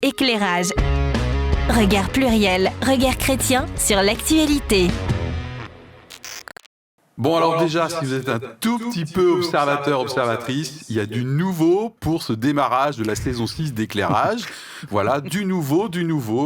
Éclairage. Regard pluriel, regard chrétien sur l'actualité. Bon, alors déjà, si vous êtes un tout petit peu observateur, observatrice, il y a du nouveau pour ce démarrage de la saison 6 d'Éclairage. Voilà, du nouveau,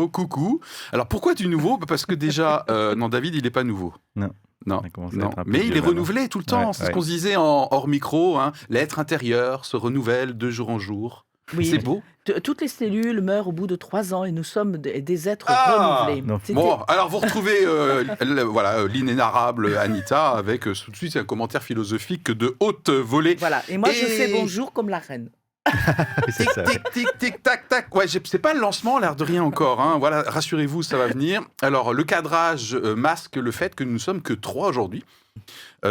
coucou. Alors pourquoi du nouveau ? Parce que déjà, non, David, il n'est pas nouveau. Non. Non, non. Mais il est renouvelé tout le temps. C'est ce qu'on se disait hors micro. L'être intérieur se renouvelle de jour en jour. Oui, c'est beau. Toutes les cellules meurent au bout de 3 ans et nous sommes des êtres renouvelés. Bon, alors vous retrouvez l'inénarrable Anita avec tout de suite un commentaire philosophique de haute volée. Voilà, et moi je fais bonjour comme la reine. Tic, tic, tic, tic, tac, tac. Ouais, c'est pas le lancement, l'air de rien encore. Voilà, rassurez-vous, ça va venir. Alors, le cadrage masque le fait que nous ne sommes que 3 aujourd'hui.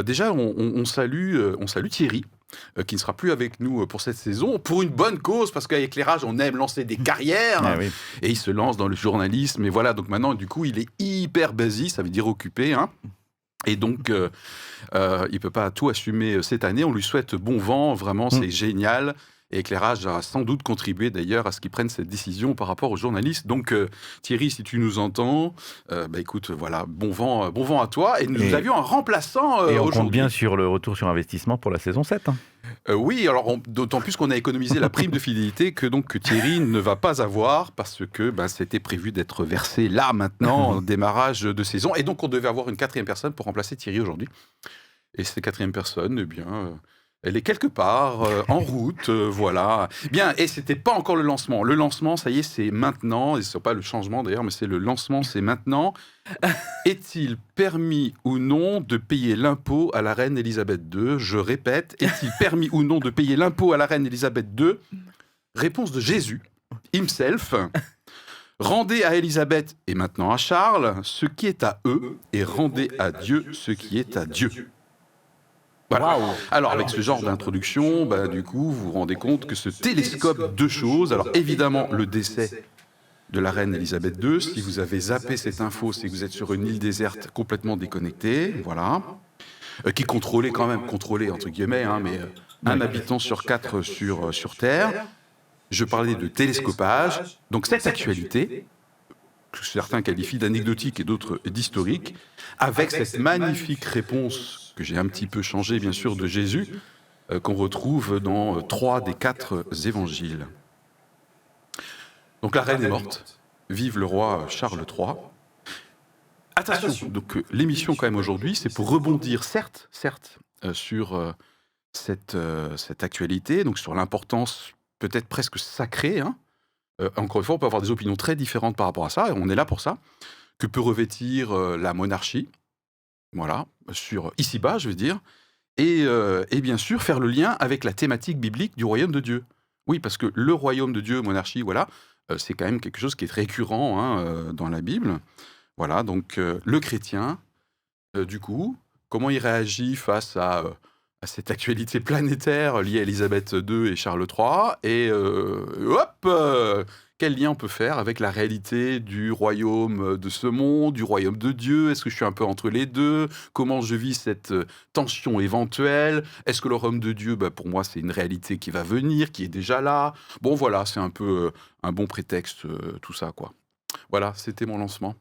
Déjà, on salue Thierry. Qui ne sera plus avec nous pour cette saison, pour une bonne cause, parce qu'à Éclairage, on aime lancer des carrières, oui. Et il se lance dans le journalisme, et voilà, donc maintenant, du coup, il est hyper busy, ça veut dire occupé, et donc, il ne peut pas tout assumer cette année, on lui souhaite bon vent, vraiment, c'est génial, et Éclairage a sans doute contribué d'ailleurs à ce qu'il prenne cette décision par rapport aux journalistes. Donc Thierry, si tu nous entends, écoute, voilà, bon vent à toi. Et nous avions un remplaçant aujourd'hui. Et on compte bien sur le retour sur investissement pour la saison 7. Oui, alors d'autant plus qu'on a économisé la prime de fidélité que Thierry ne va pas avoir parce que c'était prévu d'être versé là maintenant, au démarrage de saison. Et donc on devait avoir une 4e personne pour remplacer Thierry aujourd'hui. Et cette 4e personne, elle est quelque part en route, voilà. Bien, et c'était pas encore le lancement. Le lancement, ça y est, c'est maintenant. Et c'est pas le changement d'ailleurs, mais c'est le lancement, c'est maintenant. Est-il permis ou non de payer l'impôt à la reine Elisabeth II ? Je répète, est-il permis ou non de payer l'impôt à la reine Elisabeth II ? Réponse de Jésus, himself. Rendez à Elisabeth et maintenant à Charles ce qui est à eux et rendez à Dieu ce qui est à Dieu. Voilà. Wow. Alors, avec ce genre d'introduction, du coup, vous vous rendez compte que ce télescope deux choses. Alors, évidemment, le décès de la reine Elisabeth II. Si vous avez zappé cette info, c'est que vous êtes sur une île déserte complètement déconnectée, voilà, qui est contrôlée entre guillemets, mais un habitant sur 4 sur Terre. Je parlais de télescopage. Donc, cette actualité, que certains qualifient d'anecdotique et d'autres d'historique, avec cette magnifique réponse que j'ai un petit peu changée, bien sûr, de Jésus, qu'on retrouve dans 3 des 4 évangiles. Donc la reine est morte, vive le roi Charles III. Attention, donc l'émission quand même aujourd'hui, c'est pour rebondir certes, sur cette actualité, donc sur l'importance peut-être presque sacrée, encore une fois, on peut avoir des opinions très différentes par rapport à ça, et on est là pour ça, que peut revêtir la monarchie, voilà, sur ici-bas, je veux dire, et bien sûr, faire le lien avec la thématique biblique du royaume de Dieu. Oui, parce que le royaume de Dieu, monarchie, voilà, c'est quand même quelque chose qui est récurrent dans la Bible. Voilà, donc le chrétien, du coup, comment il réagit face à cette actualité planétaire liée à Elisabeth II et Charles III, et quel lien on peut faire avec la réalité du royaume de ce monde, du royaume de Dieu ? Est-ce que je suis un peu entre les deux ? Comment je vis cette tension éventuelle ? Est-ce que le royaume de Dieu, pour moi, c'est une réalité qui va venir, qui est déjà là ? Bon, voilà, c'est un peu un bon prétexte, tout ça, quoi. Voilà, c'était mon lancement.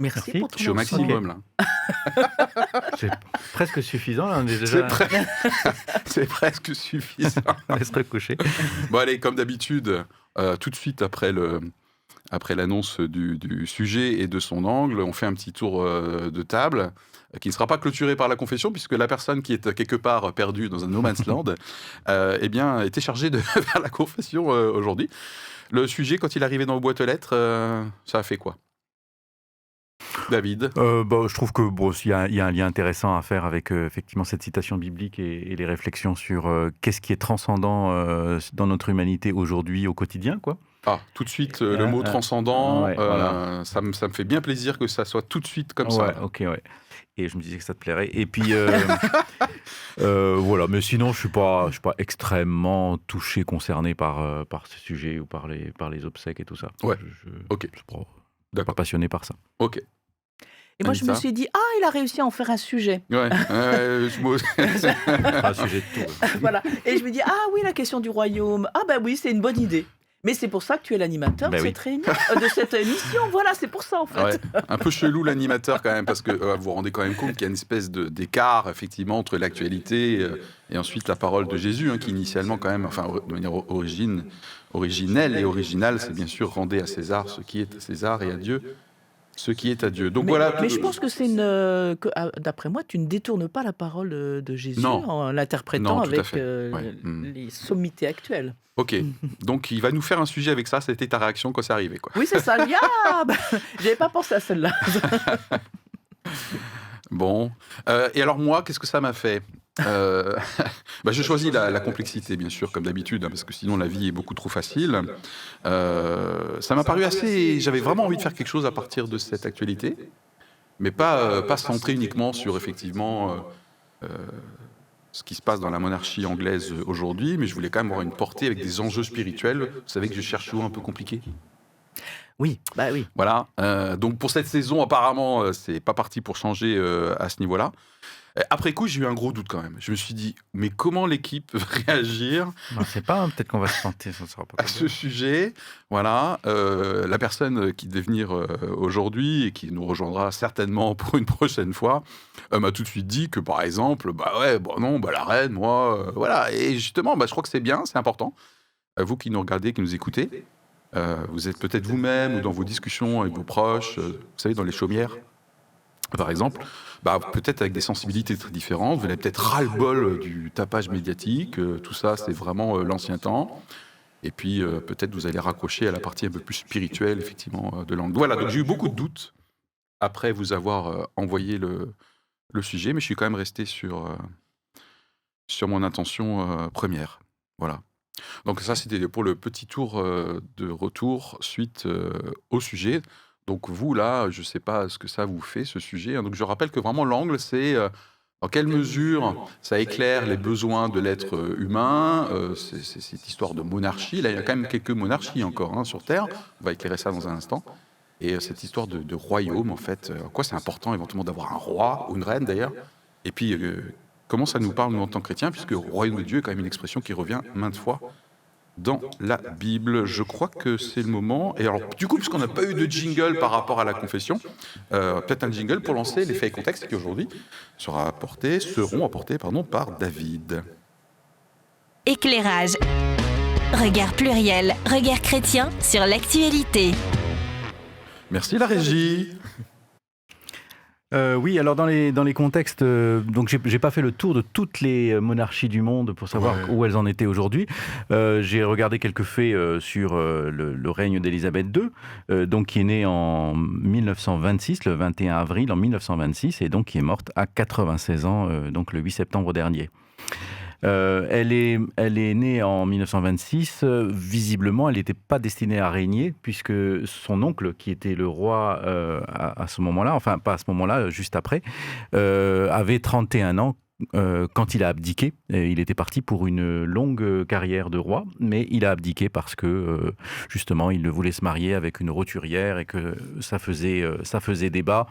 Merci pour ton Je suis au maximum, là. C'est presque suffisant, là, on est déjà... C'est presque suffisant. On laisse recoucher. Bon, allez, comme d'habitude, tout de suite après l'annonce du sujet et de son angle, on fait un petit tour de table qui ne sera pas clôturé par la confession, puisque la personne qui est quelque part perdue dans un no man's land était chargée de faire la confession aujourd'hui. Le sujet, quand il est arrivé dans vos boîtes aux lettres, ça a fait quoi ? David ? Je trouve que il y a un lien intéressant à faire avec effectivement cette citation biblique et les réflexions sur qu'est-ce qui est transcendant dans notre humanité aujourd'hui au quotidien, quoi. Ah, tout de suite, le mot transcendant, voilà. ça me fait bien plaisir que ça soit tout de suite comme ça. Ok. Et je me disais que ça te plairait. Et puis, voilà. Mais sinon, je suis pas extrêmement touché, concerné par ce sujet ou par les obsèques et tout ça. Ouais. Ok. Je suis pas passionné par ça. Ok. Et moi, je me suis dit, il a réussi à en faire un sujet. Ouais. Un sujet de tout. Voilà. Et je me dis, oui, la question du royaume. Oui, c'est une bonne idée. Mais c'est pour ça que tu es l'animateur Ben de, oui. cette de cette émission. Voilà, c'est pour ça en fait. Ouais, un peu chelou l'animateur quand même, parce que vous vous rendez quand même compte qu'il y a une espèce d'écart effectivement entre l'actualité et ensuite la parole de Jésus, qui initialement quand même, enfin de manière originelle et originale, c'est bien sûr rendez à César ce qui est à César et à Dieu ce qui est à Dieu. Donc voilà. Mais je pense que c'est d'après moi, tu ne détournes pas la parole de Jésus Non. en l'interprétant Non, tout à avec fait. Ouais. les sommités actuelles. Ok, donc il va nous faire un sujet avec ça. C'était ta réaction quand c'est arrivé, quoi. Oui, c'est ça. J'avais pas pensé à celle-là. Bon, et alors moi, qu'est-ce que ça m'a fait je choisis la complexité, bien sûr, comme d'habitude, parce que sinon la vie est beaucoup trop facile. Ça m'a paru assez... J'avais vraiment envie de faire quelque chose à partir de cette actualité, mais pas centré uniquement sur, effectivement, ce qui se passe dans la monarchie anglaise aujourd'hui, mais je voulais quand même avoir une portée avec des enjeux spirituels. Vous savez que je cherche souvent un peu compliqué. Oui, bah oui. Voilà, donc pour cette saison, apparemment, c'est pas parti pour changer à ce niveau-là. Après coup, j'ai eu un gros doute quand même. Je me suis dit, mais comment l'équipe va réagir On ne sait pas, peut-être qu'on va se tenter, ça ne sera pas à ce sujet? Voilà, la personne qui devait venir aujourd'hui et qui nous rejoindra certainement pour une prochaine fois m'a tout de suite dit que, par exemple, la reine, moi, voilà. Et justement, je crois que c'est bien, c'est important. Vous qui nous regardez, qui nous écoutez, vous êtes peut-être vous-même ou dans vos discussions avec vos proches, vous savez, dans les chaumières, par exemple, peut-être avec des sensibilités très différentes. Vous avez peut-être ras-le-bol du tapage médiatique. Tout ça, c'est vraiment l'ancien temps. Et puis, peut-être vous allez raccrocher à la partie un peu plus spirituelle, effectivement, de l'angle. Voilà, donc j'ai eu beaucoup de doutes après vous avoir envoyé le sujet, mais je suis quand même resté sur mon intention première. Voilà. Donc ça, c'était pour le petit tour de retour suite au sujet. Donc vous, là, je ne sais pas ce que ça vous fait, ce sujet. Donc je rappelle que vraiment l'angle, c'est dans quelle mesure ça éclaire les besoins de l'être humain. C'est cette histoire de monarchie. Là, il y a quand même quelques monarchies encore sur Terre. On va éclairer ça dans un instant. Et cette histoire de royaume, en fait, en quoi c'est important éventuellement d'avoir un roi, ou une reine d'ailleurs. Et puis, comment ça nous parle, nous, en tant que chrétiens, puisque le royaume de Dieu est quand même une expression qui revient maintes fois dans la Bible. Je crois que c'est le moment. Et alors, du coup, puisqu'on n'a pas eu de jingle par rapport à la confession, peut-être un jingle pour lancer les faits et contextes qui aujourd'hui seront apportés par David. Éclairage. Regard pluriel, regard chrétien sur l'actualité. Merci la régie. Oui, alors dans les contextes, donc j'ai pas fait le tour de toutes les monarchies du monde pour savoir où elles en étaient aujourd'hui. J'ai regardé quelques faits sur le règne d'Élisabeth II, donc qui est née en 1926, le 21 avril en 1926, et donc qui est morte à 96 ans, donc le 8 septembre dernier. Elle est née en 1926. Visiblement, elle n'était pas destinée à régner, puisque son oncle, qui était le roi à ce moment-là, enfin pas à ce moment-là, juste après, avait 31 ans quand il a abdiqué. Il était parti pour une longue carrière de roi, mais il a abdiqué parce que, justement, il voulait se marier avec une roturière et que ça faisait débat.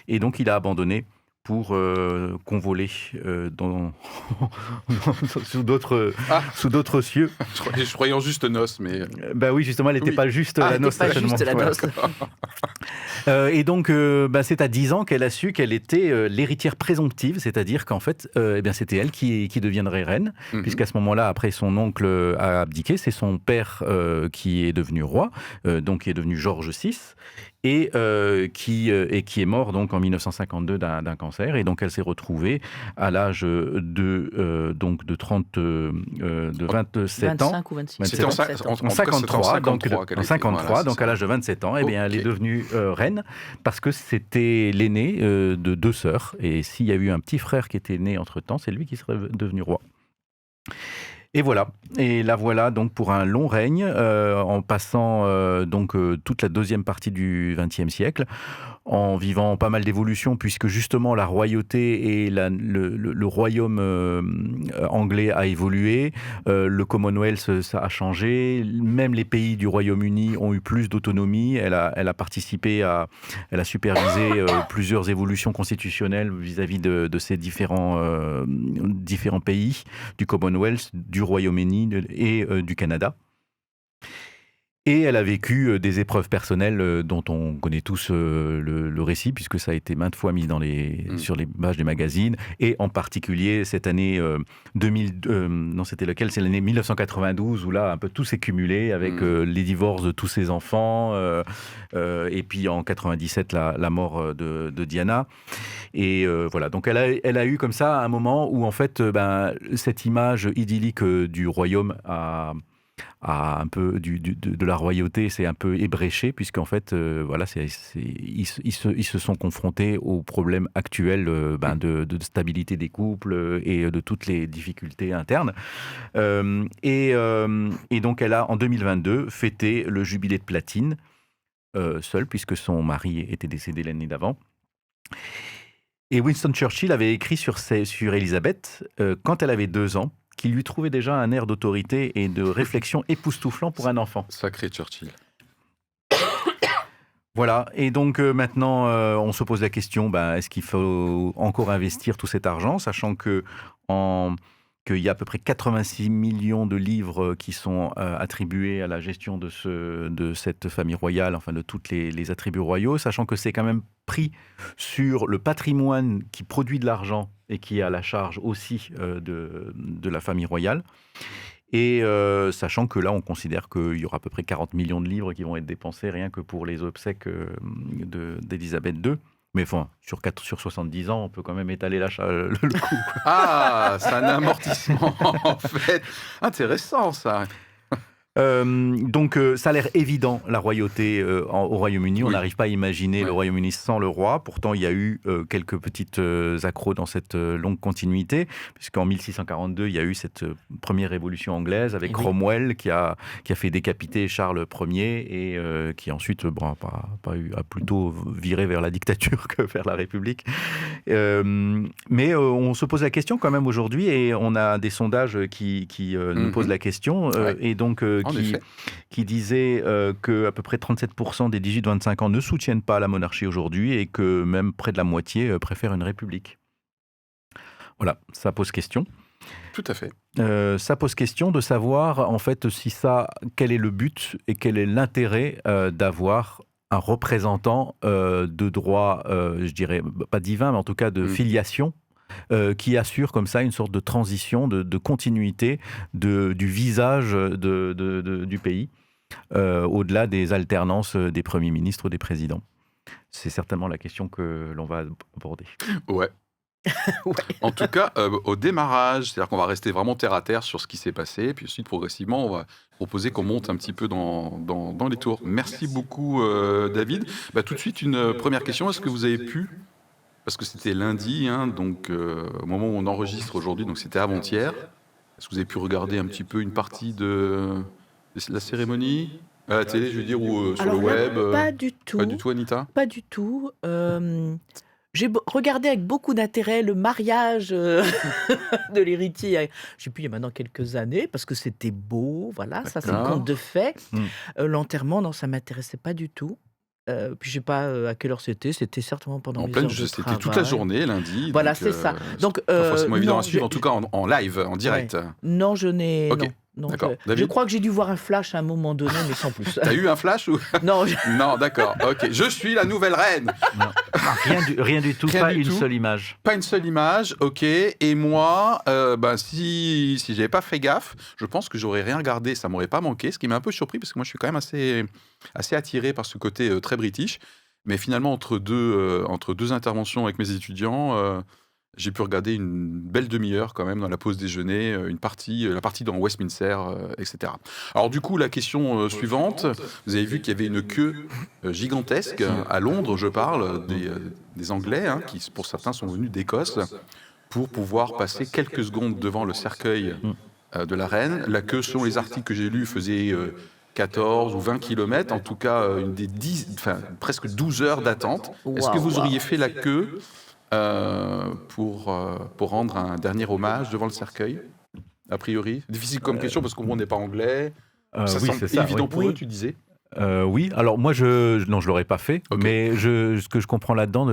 Et donc, il a abandonné pour convoler sous d'autres cieux. Je croyais en juste noces, mais... Oui, justement, elle n'était pas juste la noce. Elle n'était pas juste la noce. Et donc, c'est à 10 ans qu'elle a su qu'elle était l'héritière présomptive, c'est-à-dire qu'en fait, c'était elle qui deviendrait reine, puisqu'à ce moment-là, après son oncle a abdiqué, c'est son père qui est devenu roi, donc qui est devenu George VI, et qui est mort donc en 1952 d'un cancer. Et donc elle s'est retrouvée à l'âge de 27 ans. 25 ou 26. C'était en 53, en 53, donc à l'âge de 27 ans, elle est devenue reine parce que c'était l'aîné de deux sœurs. Et s'il y a eu un petit frère qui était né entre-temps, c'est lui qui serait devenu roi. Et voilà, et la voilà donc pour un long règne, en passant toute la deuxième partie du XXe siècle, en vivant pas mal d'évolutions, puisque justement la royauté et le royaume anglais a évolué, le Commonwealth ça a changé, même les pays du Royaume-Uni ont eu plus d'autonomie, elle a participé elle a supervisé plusieurs évolutions constitutionnelles vis-à-vis de ces différents pays, du Commonwealth, du Royaume-Uni et du Canada. Et elle a vécu des épreuves personnelles dont on connaît tous le récit, puisque ça a été maintes fois mis sur les pages des magazines, et en particulier cette année 2000, non c'était lequel ? C'est l'année 1992, où là un peu tout s'est cumulé avec les divorces de tous ses enfants, et puis en 97 la mort de Diana. Et voilà, donc elle a eu comme ça un moment où en fait cette image idyllique du royaume un peu de la royauté s'est un peu ébréchée, puisqu'en fait voilà, ils se sont confrontés aux problèmes actuels de stabilité des couples et de toutes les difficultés internes. Et donc elle a en 2022 fêté le jubilé de platine seule, puisque son mari était décédé l'année d'avant. Et Winston Churchill avait écrit sur Élisabeth quand elle avait 2 ans, qu'il lui trouvait déjà un air d'autorité et de réflexion époustouflant pour un enfant. Sacré Churchill. Voilà, et donc maintenant on se pose la question, est-ce qu'il faut encore investir tout cet argent, sachant qu'il y a à peu près 86 millions de livres qui sont attribués à la gestion de cette famille royale, enfin de tous les attributs royaux, sachant que c'est quand même pris sur le patrimoine qui produit de l'argent et qui est à la charge aussi de la famille royale. Et sachant que là, on considère qu'il y aura à peu près 40 millions de livres qui vont être dépensés rien que pour les obsèques d'Élisabeth II. Mais enfin, sur 70 ans, on peut quand même étaler le coût. Quoi. Ah, c'est un amortissement, en fait. Intéressant, ça. Donc, ça a l'air évident, la royauté au Royaume-Uni. On n'arrive pas à imaginer le Royaume-Uni sans le roi. Pourtant, il y a eu quelques petites accros dans cette longue continuité, puisqu'en 1642, il y a eu cette première révolution anglaise avec Cromwell qui a fait décapiter Charles Ier et qui ensuite a plutôt viré vers la dictature que vers la République. Mais on se pose la question quand même aujourd'hui, et on a des sondages qui nous posent la question. Et donc, qui disait qu'à peu près 37% des 18-25 ans ne soutiennent pas la monarchie aujourd'hui, et que même près de la moitié préfèrent une république. Voilà, ça pose question. Tout à fait. Ça pose question de savoir, en fait, quel est le but et quel est l'intérêt d'avoir un représentant de droit, je dirais, pas divin, mais en tout cas de filiation, qui assure comme ça une sorte de transition, de continuité du visage du pays, au-delà des alternances des premiers ministres ou des présidents. C'est certainement la question que l'on va aborder. Ouais. En tout cas, au démarrage, c'est-à-dire qu'on va rester vraiment terre à terre sur ce qui s'est passé, puis ensuite progressivement, on va proposer qu'on monte un petit peu dans les tours. Merci beaucoup, David. Tout de suite, une première question. Est-ce que vous avez pu... Parce que c'était lundi, donc au moment où on enregistre aujourd'hui, donc c'était avant-hier. Est-ce que vous avez pu regarder un petit peu une partie de la cérémonie à la télé, je veux dire, ou sur le web? Pas du tout. Pas du tout, Anita? Pas du tout. J'ai regardé avec beaucoup d'intérêt le mariage de l'héritier, je ne sais plus, il y a maintenant quelques années, parce que c'était beau, voilà, ça c'est le conte de fait. L'enterrement, non, ça ne m'intéressait pas du tout. Puis je sais pas à quelle heure c'était certainement pendant mes heures de travail. C'était toute la journée, lundi. Voilà, c'est ça. Donc, pas forcément évident à suivre, en tout cas en live, en direct. Non, je n'ai... Okay. Non, je crois que j'ai dû voir un flash à un moment donné, mais sans plus. T'as eu un flash ou... Non. Non, d'accord. Ok. Je suis la nouvelle reine. Non. Rien du tout. Pas une seule image. Pas une seule image. Ok. Et moi, si j'avais pas fait gaffe, je pense que j'aurais rien regardé. Ça m'aurait pas manqué. Ce qui m'a un peu surpris parce que moi, je suis quand même assez attiré par ce côté très british. Mais finalement, entre deux interventions avec mes étudiants. J'ai pu regarder une belle demi-heure quand même dans la pause déjeuner, la partie dans Westminster, etc. Alors du coup, la question suivante, vous avez vu qu'il y avait une queue gigantesque à Londres, je parle, des Anglais, qui pour certains sont venus d'Écosse, pour pouvoir passer quelques secondes devant le cercueil de la reine. La queue, selon les articles que j'ai lus, faisait 14 ou 20 km, en tout cas presque 12 heures d'attente. Est-ce que vous auriez fait la queue pour rendre un dernier hommage devant le cercueil, a priori? Difficile comme question parce qu'on n'est pas anglais. Ça semble évident pour eux, tu disais. Oui, alors moi je l'aurais pas fait, mais ce que je comprends là-dedans,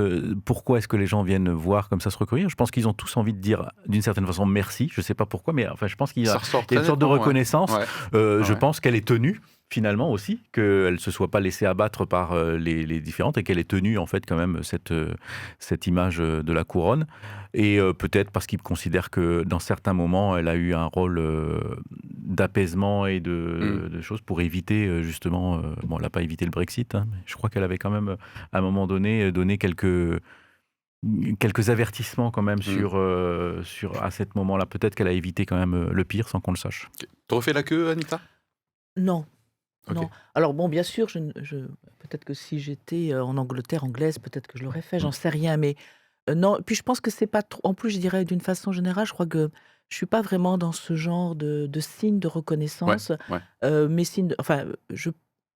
pourquoi est-ce que les gens viennent voir comme ça se recueillir? Je pense qu'ils ont tous envie de dire d'une certaine façon merci, je sais pas pourquoi, mais enfin je pense qu'il y a une sorte de reconnaissance. Je pense qu'elle est tenue. finalement aussi, qu'elle ne se soit pas laissée abattre par les différentes et qu'elle ait tenu en fait quand même cette image de la couronne. Et peut-être parce qu'il considère que dans certains moments, elle a eu un rôle d'apaisement et de choses pour éviter justement, bon, elle n'a pas évité le Brexit, hein, mais je crois qu'elle avait quand même à un moment donné donné quelques avertissements quand même à ce moment-là. Peut-être qu'elle a évité quand même le pire sans qu'on le sache. Okay. Tu refais la queue, Anita? Non. Ok. Non. Alors bon, bien sûr, peut-être que si j'étais en Angleterre anglaise, peut-être que je l'aurais fait, j'en sais rien, mais non. Puis je pense que c'est pas trop. En plus, je dirais d'une façon générale, je crois que je suis pas vraiment dans ce genre de signe de Ouais, reconnaissance. ouais. Mes signes, enfin,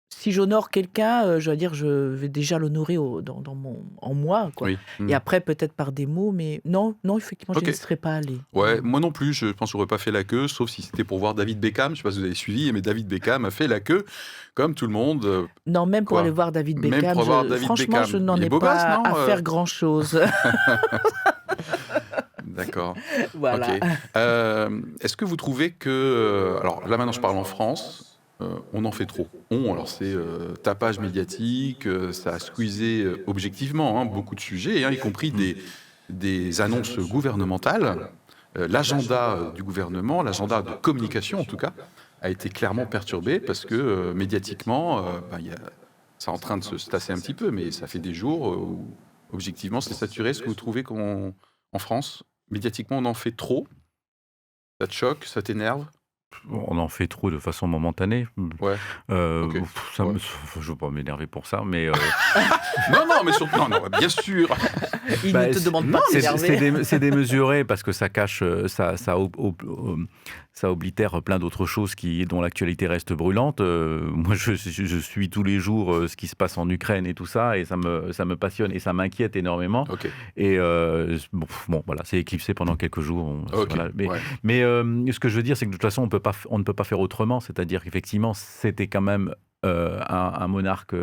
si j'honore quelqu'un, je veux dire, je vais déjà l'honorer en moi, quoi. Oui. Et après, peut-être par des mots, mais non, non, effectivement, je Ok. ne laisserai pas aller. Ouais, moi non plus, je pense que j'aurais pas fait la queue, sauf si c'était pour voir David Beckham. Je sais pas si vous avez suivi, mais David Beckham a fait la queue, comme tout le monde. Non, même pour Quoi? aller voir David Même Beckham, pour voir David franchement, Beckham. je n'en Il est ai beau gosse, pas non à faire grand-chose. D'accord. Voilà. Ok. Est-ce que vous trouvez que... alors là maintenant je parle en France, on en fait trop. Alors c'est tapage médiatique, ça a squeezé objectivement beaucoup de sujets, y compris des annonces gouvernementales. L'agenda du gouvernement, l'agenda de communication en tout cas, a été clairement perturbé parce que médiatiquement, c'est en train de se tasser un petit peu, mais ça fait des jours où objectivement c'est saturé. Est-ce que vous trouvez qu'en France, médiatiquement, on en fait trop? Ça te choque? Ça t'énerve? On en fait trop de façon momentanée. Ouais. Ok. Je Ouais. ne veux pas m'énerver pour ça, mais Non, mais surtout, non, bien sûr. Il bah, ne te demande pas de c'est s'énerver. c'est démesuré parce que ça cache, ça oblitère plein d'autres choses dont l'actualité reste brûlante. Moi, je suis tous les jours ce qui se passe en Ukraine et tout ça, et ça me passionne et ça m'inquiète énormément. Ok. Et bon, voilà, c'est éclipsé pendant quelques jours. Ok. Voilà. Ouais. Mais ce que je veux dire, c'est que de toute façon, on ne peut pas faire autrement. C'est-à-dire qu'effectivement, c'était quand même un monarque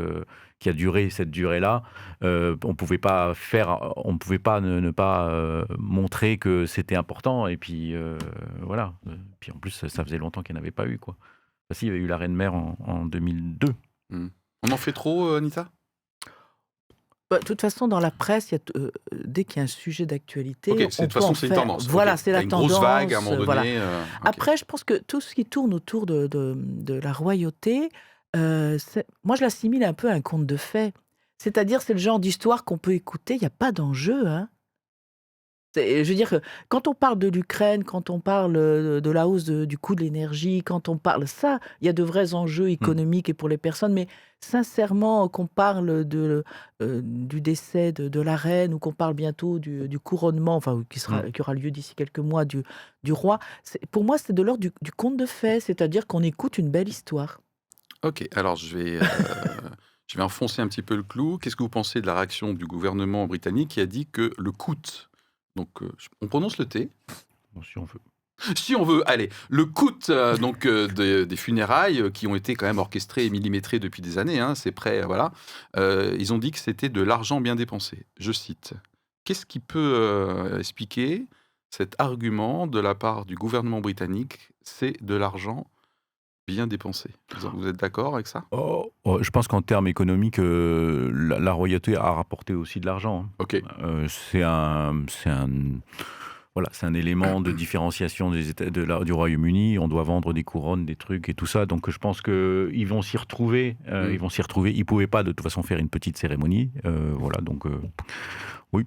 qui a duré cette durée-là. On pouvait pas ne pas montrer que c'était important. Et puis voilà. Puis en plus, ça faisait longtemps qu'il n'y en avait pas eu, quoi. Enfin, si, il y avait eu la Reine Mère en 2002. On en fait trop, Anita? Bah, de toute façon, dans la presse, dès qu'il y a un sujet d'actualité, Ok, on de toute peut façon, en c'est une faire. tendance. Voilà, Ok. c'est T'as la une tendance. grosse vague à un moment donné. Voilà. Ok. Après, je pense que tout ce qui tourne autour de la royauté, moi, je l'assimile un peu à un conte de fées. C'est-à-dire, c'est le genre d'histoire qu'on peut écouter, il n'y a pas d'enjeu, hein. Je veux dire que quand on parle de l'Ukraine, quand on parle de la hausse du coût de l'énergie, quand on parle ça, il y a de vrais enjeux économiques et pour les personnes. Mais sincèrement, qu'on parle du décès de la reine ou qu'on parle bientôt du couronnement, enfin qui aura lieu d'ici quelques mois du roi, pour moi c'est de l'ordre du conte de fées, c'est-à-dire qu'on écoute une belle histoire. Ok, alors je vais enfoncer un petit peu le clou. Qu'est-ce que vous pensez de la réaction du gouvernement britannique qui a dit que le coût, donc on prononce le T, Bon, si on veut. si on veut, allez, le coût des funérailles qui ont été quand même orchestrées et millimétrées depuis des années, c'est prêt, voilà. Ils ont dit que c'était de l'argent bien dépensé. Je cite. Qu'est-ce qui peut expliquer cet argument de la part du gouvernement britannique? C'est de l'argent bien dépensé. Vous êtes d'accord avec ça? Je pense qu'en termes économiques, la royauté a rapporté aussi de l'argent, hein. Ok. C'est un élément de différenciation du Royaume-Uni. On doit vendre des couronnes, des trucs et tout ça. Donc je pense qu'ils vont s'y retrouver. Ils vont s'y retrouver. Ils ne pouvaient pas de toute façon faire une petite cérémonie. Voilà, donc oui.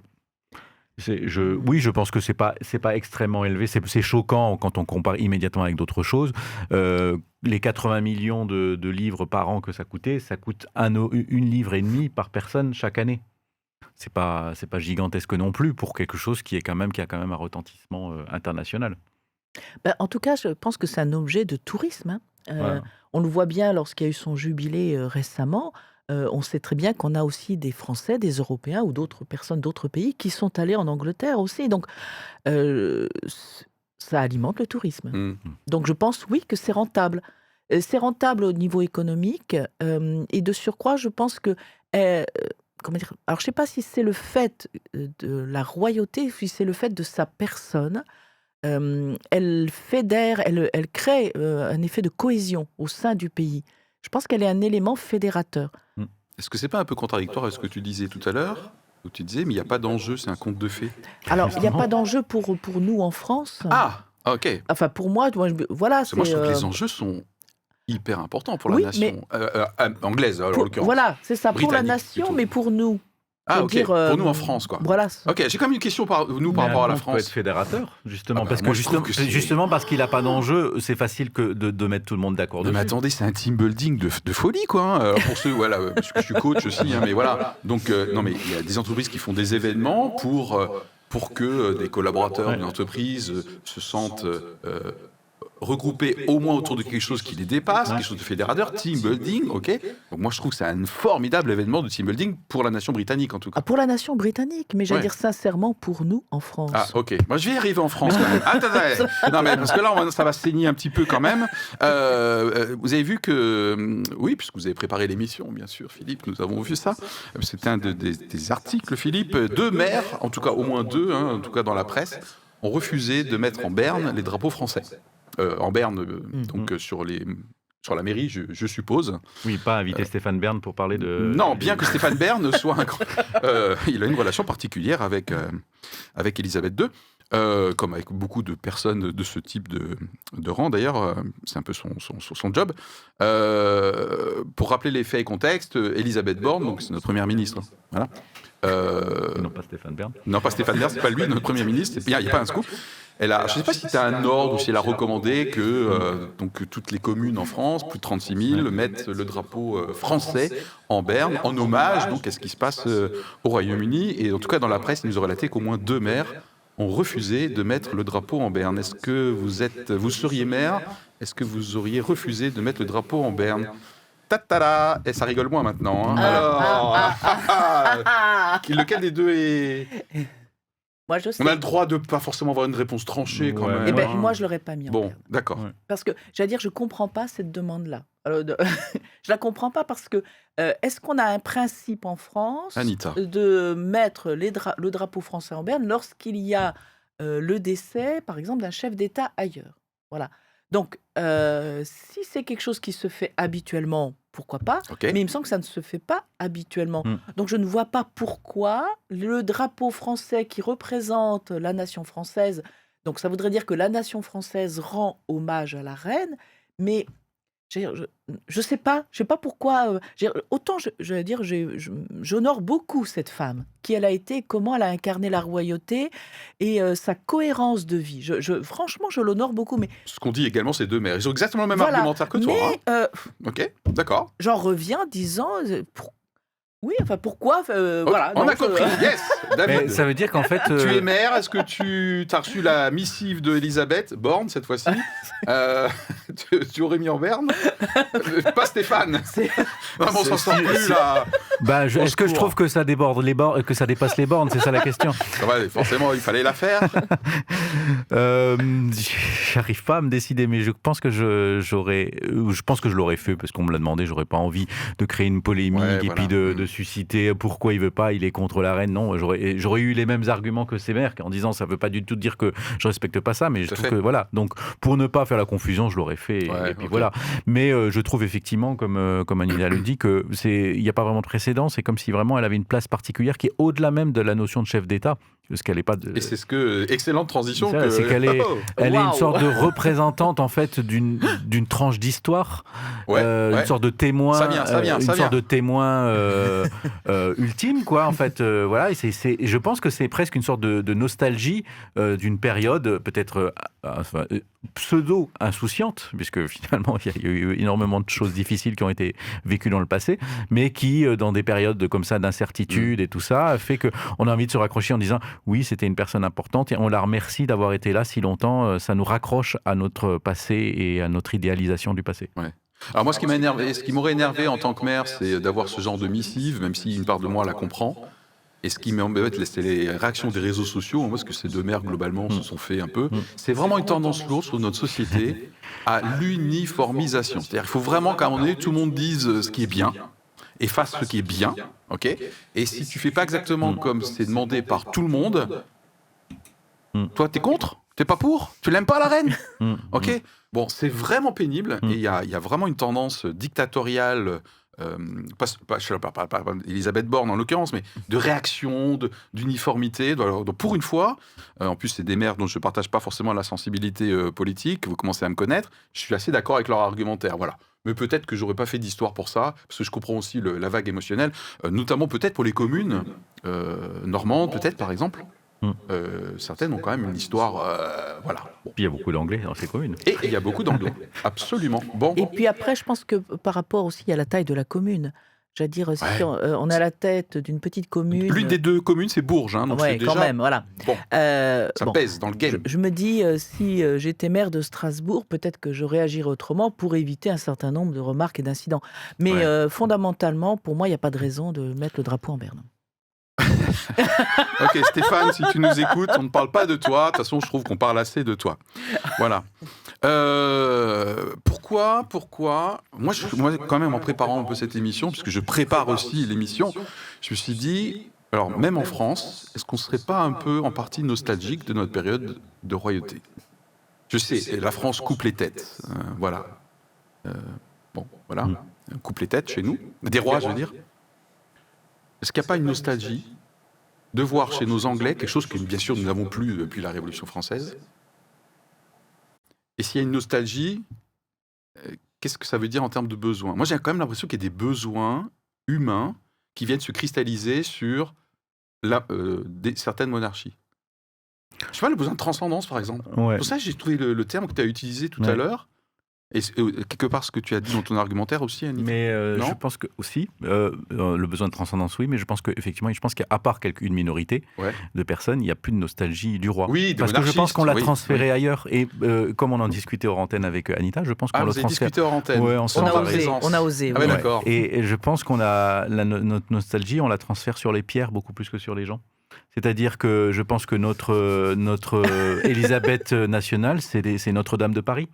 Je pense que c'est pas extrêmement élevé. C'est choquant quand on compare immédiatement avec d'autres choses. Les 80 millions de livres par an que ça coûte 1,5 livre par personne chaque année. C'est pas gigantesque non plus pour quelque chose qui a quand même un retentissement international. Ben, en tout cas, je pense que c'est un objet de tourisme, hein. Voilà. On le voit bien lorsqu'il y a eu son jubilé récemment. On sait très bien qu'on a aussi des Français, des Européens ou d'autres personnes d'autres pays qui sont allés en Angleterre aussi. Donc, ça alimente le tourisme. Donc, je pense, oui, que c'est rentable. C'est rentable au niveau économique. Et de surcroît, je pense que... comment dire, alors, je ne sais pas si c'est le fait de la royauté, si c'est le fait de sa personne. Elle fédère, elle crée un effet de cohésion au sein du pays. Je pense qu'elle est un élément fédérateur. Est-ce que c'est pas un peu contradictoire avec ce que tu disais tout à l'heure, où tu disais, mais il n'y a pas d'enjeu, c'est un conte de fées? Alors, il n'y a pas d'enjeu pour nous en France. Ah, ok. Enfin, pour moi, voilà, Parce que moi, je c'est... trouve que les enjeux sont hyper importants pour Oui, la nation. Anglaise, en l'occurrence. Voilà, c'est ça, pour la Britannique, nation, plutôt. mais pour nous. Ah, Faut ok. dire, Pour nous en France, quoi. Voilà. Ok, j'ai quand même une question par rapport Mais à la un conte peut France. être fédérateur, justement, Ah bah, parce moi, que je trouve que c'est- justement parce qu'il n'a pas d'enjeu, c'est facile que de mettre tout le monde d'accord Non, mais dessus. attendez, c'est un team building de folie, quoi. Hein. Alors, pour ceux, voilà, parce que je suis coach aussi, hein, mais voilà. Donc, non, mais il y a des entreprises qui font des événements pour que des collaborateurs d'une entreprise se sentent regroupés au moins autour de quelque chose qui les dépasse, quelque chose de fédérateur, team building, ok. Donc moi je trouve que c'est un formidable événement de team building pour la nation britannique en tout cas. Ah, pour la nation britannique, mais j'allais Ouais. dire sincèrement pour nous en France. Ah ok, moi je vais y arriver en France quand même. Attendez, non mais parce que là ça va saigner un petit peu quand même. Vous avez vu que, oui, puisque vous avez préparé l'émission bien sûr Philippe, nous avons vu ça. C'était un des articles Philippe, 2 maires, en tout cas au moins 2, hein, en tout cas dans la presse, ont refusé de mettre en berne les drapeaux français. En berne, donc sur la mairie, je suppose. Oui, pas inviter Stéphane Bern pour parler de... Non, bien que Stéphane Bern soit un grand... il a une relation particulière avec Elisabeth II, comme avec beaucoup de personnes de ce type de rang. D'ailleurs, c'est un peu son job. Pour rappeler les faits et contextes, Elisabeth Borne, donc c'est notre première ministre. Voilà. Non, pas Stéphane Bern. Non, pas Stéphane Bern, c'est pas lui, notre premier ministre. Il n'y a pas un scoop. Je ne sais pas si tu as un ordre ou si elle a recommandé que donc, toutes les communes en France, plus de 36 000, mettent le drapeau français en berne, en hommage donc, à ce qui se passe au Royaume-Uni. Et en tout cas, dans la presse, il nous a relaté qu'au moins 2 maires ont refusé de mettre le drapeau en berne. Est-ce que vous seriez maire? Est-ce que vous auriez refusé de mettre le drapeau en berne? Tatara! Et ça rigole moins maintenant. Hein. Alors, lequel des deux est... Moi, je sais. On a le droit de pas forcément avoir une réponse tranchée quand Ouais. même. Eh ben, hein. moi, je l'aurais pas mis en Bon, berne. d'accord. Ouais. Parce que, j'allais dire, je comprends pas cette demande-là. Je la comprends pas parce que est-ce qu'on a un principe en France Anita. de mettre le drapeau français en berne lorsqu'il y a le décès, par exemple, d'un chef d'État ailleurs? Voilà. Donc, si c'est quelque chose qui se fait habituellement, pourquoi pas? Ok. Mais il me semble que ça ne se fait pas habituellement. Mm. Donc, je ne vois pas pourquoi le drapeau français qui représente la nation française, donc ça voudrait dire que la nation française rend hommage à la reine, mais je sais pas pourquoi. Autant j'honore beaucoup cette femme, qui elle a été, comment elle a incarné la royauté et sa cohérence de vie. Franchement, je l'honore beaucoup, mais Ce qu'on dit également, c'est 2 maires. Ils ont exactement le même voilà. argumentaire que toi. Mais Hein. Ok, d'accord. j'en reviens disant, oui, enfin pourquoi, Ok, voilà. on donc, a compris. Yes, David. Mais ça veut dire qu'en fait... Tu es maire. Est-ce que tu as reçu la missive de Elisabeth Borne cette fois-ci? Tu aurais mis en berne? Pas Stéphane. Non, mais on s'en sort plus là. Bah, Au est-ce que je secours. trouve que ça déborde les bornes, que ça dépasse les bornes? C'est ça la question. Ouais, forcément, il fallait la faire. J'arrive pas à me décider, mais je pense que je pense que je l'aurais fait parce qu'on me l'a demandé. J'aurais pas envie de créer une polémique Ouais, et voilà. puis de susciter pourquoi il veut pas, il est contre la reine. Non, j'aurais eu les mêmes arguments que ses maires en disant ça veut pas du tout dire que je respecte pas ça, mais je Tout à trouve fait. que voilà. Donc pour ne pas faire la confusion, je l'aurais fait. Ouais, et puis ok. voilà. Mais je trouve effectivement, comme Anita le dit, que il n'y a pas vraiment de précédent. C'est comme si vraiment elle avait une place particulière qui est au-delà même de la notion de chef d'État, parce qu'elle est pas de. Et c'est ce que excellente transition. C'est ça, c'est qu'elle est- Oh. Elle est une Waouh. sorte de représentante en fait d'une tranche d'histoire, Ouais, une ouais. sorte de témoin, Ça vient, ça vient, une ça sorte vient. de témoin ultime quoi en fait. Voilà, et je pense que c'est presque une sorte de nostalgie d'une période peut-être pseudo insouciante, puisque finalement il y a eu énormément de choses difficiles qui ont été vécues dans le passé, mais qui dans des périodes comme ça d'incertitude et tout ça fait que on a envie de se raccrocher en disant oui, c'était une personne importante et on la remercie d'avoir été là si longtemps. Ça nous raccroche à notre passé et à notre idéalisation du passé. Alors moi, ce qui m'a énervé, ce qui m'aurait énervé en tant que maire, c'est d'avoir ce genre de missive, même si une part de moi la comprend. Et ce qui m'embête, c'est les réactions des réseaux sociaux. Moi, parce que ces 2 maires, globalement, se sont fait un peu. C'est vraiment une tendance lourde sur notre société à l'uniformisation. C'est-à-dire qu'il faut vraiment qu'à un moment donné, tout le monde dise ce qui est bien et fasse ce qui est bien. Ok. Et si tu fais pas exactement comme c'est demandé par tout le monde, toi, t'es contre? T'es pas pour? Tu l'aimes pas, la reine? Ok. Bon, c'est vraiment pénible et il y a vraiment une tendance dictatoriale, pas Elisabeth Borne en l'occurrence, mais de réaction, d'uniformité. Donc pour une fois, en plus c'est des maires dont je ne partage pas forcément la sensibilité politique, vous commencez à me connaître, je suis assez d'accord avec leur argumentaire, voilà. Mais peut-être que j'aurais pas fait d'histoire pour ça, parce que je comprends aussi la vague émotionnelle, notamment peut-être pour les communes normandes, peut-être par exemple. Certaines ont quand même une histoire, voilà. Bon. Puis il y a beaucoup d'anglais dans ces communes. Et il y a beaucoup d'anglais, absolument. Bon. Et puis après, je pense que par rapport aussi à la taille de la commune, j'allais dire, si on est à la tête d'une petite commune... L'une des deux communes, c'est Bourges, hein, donc c'est déjà... quand même, voilà. Bon, ça pèse dans le game. Je me dis, si j'étais maire de Strasbourg, peut-être que je réagirais autrement pour éviter un certain nombre de remarques et d'incidents. Mais fondamentalement, pour moi, il n'y a pas de raison de mettre le drapeau en berne. Ok, Stéphane, si tu nous écoutes, on ne parle pas de toi. De toute façon, je trouve qu'on parle assez de toi. Voilà. Pourquoi moi, quand même, en préparant un peu cette émission, puisque je prépare aussi l'émission, je me suis dit, alors même en France, est-ce qu'on ne serait pas un peu en partie nostalgique de notre période de royauté? Je sais, la France coupe les têtes. Voilà. Bon, voilà. Coupe les têtes chez nous. Des rois, je veux dire. Est-ce qu'il n'y a pas une nostalgie de voir chez nos Anglais quelque chose que, bien sûr, nous n'avons plus depuis la Révolution française? Et s'il y a une nostalgie, qu'est-ce que ça veut dire en termes de besoins? Moi, j'ai quand même l'impression qu'il y a des besoins humains qui viennent se cristalliser sur certaines monarchies. Je sais pas, le besoin de transcendance, par exemple. Ouais. Pour ça, j'ai trouvé le terme que tu as utilisé tout à l'heure. Et quelque part, ce que tu as dit dans ton argumentaire aussi, Annie. Mais je pense que aussi, le besoin de transcendance, oui, mais je pense qu'effectivement, qu'à part une minorité de personnes, il n'y a plus de nostalgie du roi. Oui, parce que je pense qu'on l'a transféré ailleurs. Et comme on en discutait hors antenne avec Anita, je pense qu'on le transfère. Discuté hors antenne. Ouais, on a osé. Ah ouais, d'accord. Et je pense qu'on a notre nostalgie, on la transfère sur les pierres beaucoup plus que sur les gens. C'est-à-dire que je pense que notre Élisabeth nationale, c'est Notre-Dame de Paris.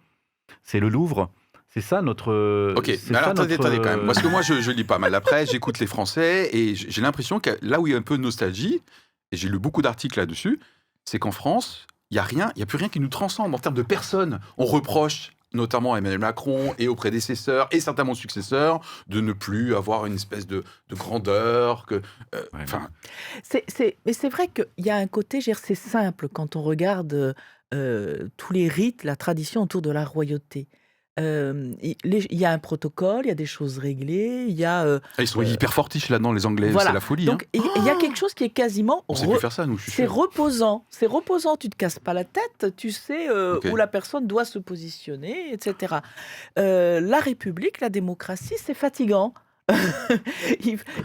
C'est le Louvre. C'est ça notre... Ok, mais alors attendez quand même. Parce que moi, je lis pas mal la presse, j'écoute les Français, et j'ai l'impression que là où il y a un peu de nostalgie, et j'ai lu beaucoup d'articles là-dessus, c'est qu'en France, il n'y a plus rien qui nous transcende en termes de personnes. On reproche notamment à Emmanuel Macron et aux prédécesseurs, et certainement aux successeurs, de ne plus avoir une espèce de grandeur. Mais c'est vrai qu'il y a un côté, c'est simple, quand on regarde... tous les rites, la tradition autour de la royauté. Il y a un protocole, il y a des choses réglées, il y a... ils sont hyper fortiches là-dedans, les Anglais, voilà. C'est la folie. Donc il y a quelque chose qui est quasiment... On sait plus faire ça, nous, je suis sûr. C'est reposant, tu ne te casses pas la tête, tu sais où la personne doit se positionner, etc. La République, la démocratie, c'est fatigant.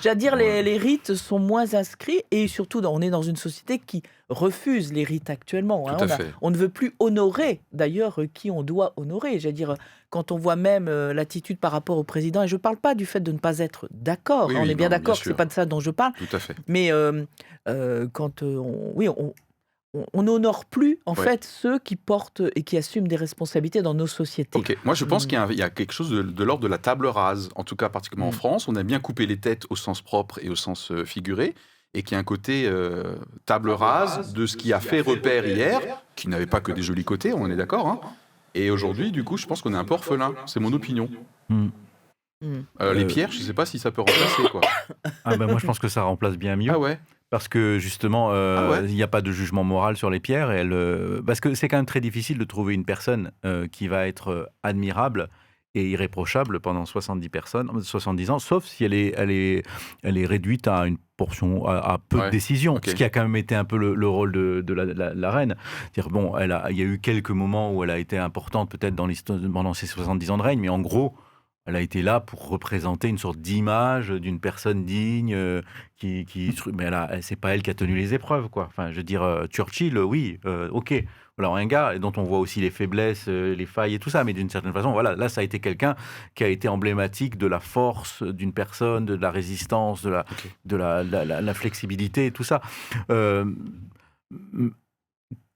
J'allais dire, les rites sont moins inscrits et surtout, on est dans une société qui refuse les rites actuellement. On ne veut plus honorer, d'ailleurs, qui on doit honorer. J'allais dire, quand on voit même l'attitude par rapport au président, et je ne parle pas du fait de ne pas être d'accord, on est bien d'accord, c'est pas de ça dont je parle. Tout à fait. Mais quand on n'honore plus, en fait, ceux qui portent et qui assument des responsabilités dans nos sociétés. Ok, moi je pense qu'il y a quelque chose de l'ordre de la table rase, en tout cas particulièrement en France. On a bien coupé les têtes au sens propre et au sens figuré, et qu'il y a un côté table rase de ce qui a fait repère hier, qui n'avait pas que des jolis côtés, on est d'accord, hein. Et aujourd'hui, du coup, je pense qu'on est un peu orphelin. C'est mon opinion. Les pierres, je ne sais pas si ça peut remplacer, quoi. Moi, je pense que ça remplace bien mieux. Ah ouais. Parce que justement, il n'y a pas de jugement moral sur les pierres. Parce que c'est quand même très difficile de trouver une personne qui va être admirable et irréprochable pendant 70 ans, sauf si elle est réduite à une portion, à peu de décisions, ce qui a quand même été un peu le rôle de la reine. C'est-à-dire, bon, il y a eu quelques moments où elle a été importante peut-être pendant ses 70 ans de règne, mais en gros, elle a été là pour représenter une sorte d'image d'une personne digne, mais c'est pas elle qui a tenu les épreuves, quoi. Enfin, je veux dire, Churchill, oui, ok. Voilà, un gars dont on voit aussi les faiblesses, les failles et tout ça, mais d'une certaine façon, voilà, là, ça a été quelqu'un qui a été emblématique de la force d'une personne, de la résistance, de la flexibilité et tout ça.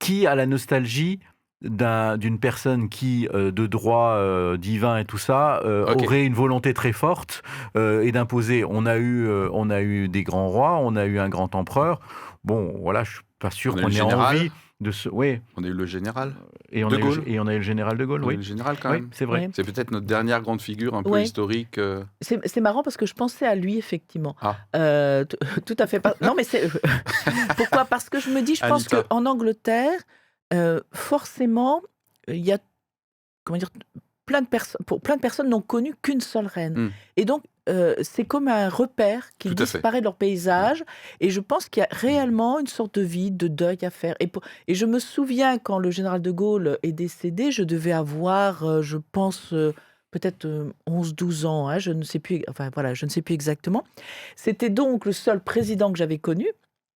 Qui a la nostalgie d'une personne qui, de droit divin et tout ça, aurait une volonté très forte et d'imposer. On a eu des grands rois, on a eu un grand empereur. Bon, voilà, je suis pas sûr qu'on ait envie Oui, On a eu le général. et De Gaulle. on a eu le général de Gaulle, On a eu oui. le général quand Oui, même. c'est vrai. Ouais. C'est peut-être notre dernière grande figure un peu Ouais. historique. C'est marrant parce que je pensais à lui, effectivement. Ah, Tout à fait. Non, mais c'est. Pourquoi? Parce que je me dis, je pense Anita. qu'en Angleterre, forcément, il y a, comment dire, plein de personnes n'ont connu qu'une seule reine. Hmm. Et donc, c'est comme un repère qui Tout à fait. disparaît de leur paysage. Et je pense qu'il y a réellement une sorte de vide, de deuil à faire. Et je me souviens, quand le général de Gaulle est décédé, je devais avoir, je pense, peut-être 11-12 ans, hein, je ne sais plus, enfin voilà, je ne sais plus exactement. C'était donc le seul président que j'avais connu.